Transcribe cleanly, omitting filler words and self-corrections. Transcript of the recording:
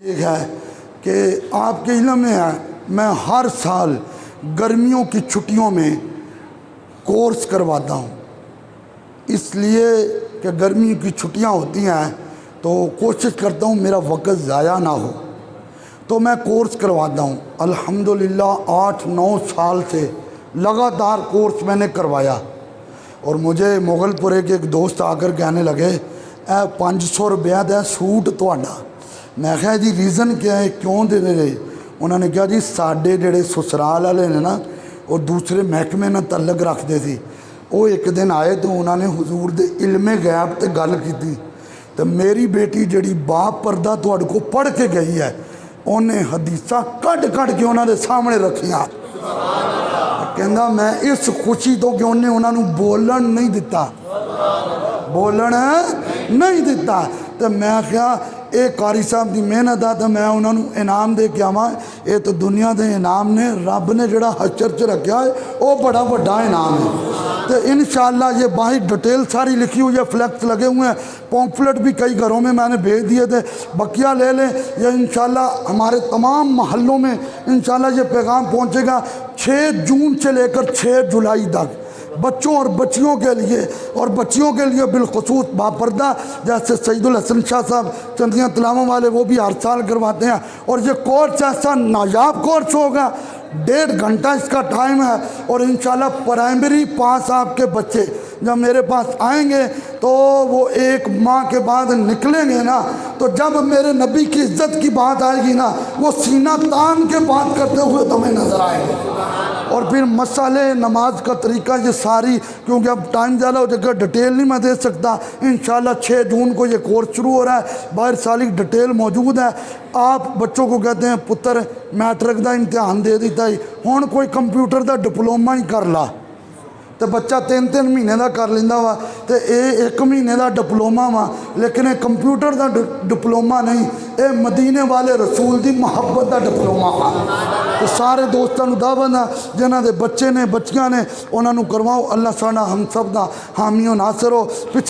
ये है कि आपके इल्म में है, मैं हर साल गर्मियों की छुट्टियों में कोर्स करवाता हूँ, इसलिए कि गर्मियों की छुट्टियाँ होती हैं तो कोशिश करता हूँ मेरा वक्त ज़ाया ना हो, तो मैं कोर्स करवाता हूँ। अल्हम्दुलिल्लाह 8-9 साल से लगातार कोर्स मैंने करवाया और मुझे मुगलपुरे के एक दोस्त आकर कहने लगे 500 रुपया का सूट तुहाडा। मैं कहा जी रीज़न क्या है, क्यों दे रहे? उन्होंने कहा जी साढ़े जेडे ससुराल वाले ने ना और दूसरे महकमे नाल तलक रखते थे, वो एक दिन आए तो उन्होंने हुजूर दे इल्मे गैब ते गल की तो मेरी बेटी जड़ी बाप पर्दा तुहाडे को पढ़ के गई है, उन्हें हदीसा कढ़ कढ़ के उन्होंने सामने रखिया। कहंदा मैं इस खुशी तो कि उन्हें उन्होंने बोलन नहीं दिता, बोलन नहीं दिता। तो मैं क्या ये कारी साहब की मेहनत आ, तो मैं उन्होंने इनाम दे के आवा। ये तो दुनिया के इनाम ने, रब ने जोड़ा हशर च रखा है वो बड़ा बड़ा इनाम है। तो इंशाअल्लाह ये बाहर डिटेल सारी लिखी हुई है, फ्लैक्स लगे हुए हैं, पॉम्फलेट भी कई घरों में मैंने भेज दिए थे, बकिया ले लें। ये इंशाअल्लाह हमारे तमाम महल्लों में इंशाअल्लाह ये पैगाम पहुँचेगा 6 जून से लेकर 6 जुलाई तक बच्चों और बच्चियों के लिए, और बच्चियों के लिए बिलखसूस बापर्दा, जैसे सईदुल हसन शाह साहब चंदियाँ तलावों वाले वो भी हर साल करवाते हैं। और ये कोर्स ऐसा नायाब कोर्स होगा, 1.5 घंटा इसका टाइम है। और इंशाल्लाह प्राइमरी पास आपके बच्चे जब मेरे पास आएंगे तो वो 1 माह के बाद निकलेंगे ना, तो जब मेरे नबी की इज्जत की बात आएगी ना, वो सीना तान के बात करते हुए तुम्हें नजर आएंगे। और फिर मसाले नमाज का तरीका ये सारी, क्योंकि अब टाइम ज़्यादा हो जाएगा, डिटेल नहीं मैं दे सकता। इंशाल्लाह 6 जून को ये कोर्स शुरू हो रहा है, बाहर सारी डिटेल मौजूद है। आप बच्चों को कहते हैं पुत्र मैट्रिक का इम्तिहान दे दिता ही, हुण कोई कंप्यूटर का डिप्लोमा ही कर ला तो बच्चा 3-3 महीने का कर लेंदा वा, तो ये 1 महीने का डिप्लोमा वा, लेकिन ये कंप्यूटर का डिप्लोमा नहीं, ये मदीने वाले रसूल की मुहब्बत का डिप्लोमा वा। तो सारे दोस्तों को दावत है, जिन्हों के बच्चे ने बच्चियां ने उन्होंने करवाओ। अल्लाह साडा हम सब दा हामी नासर हो।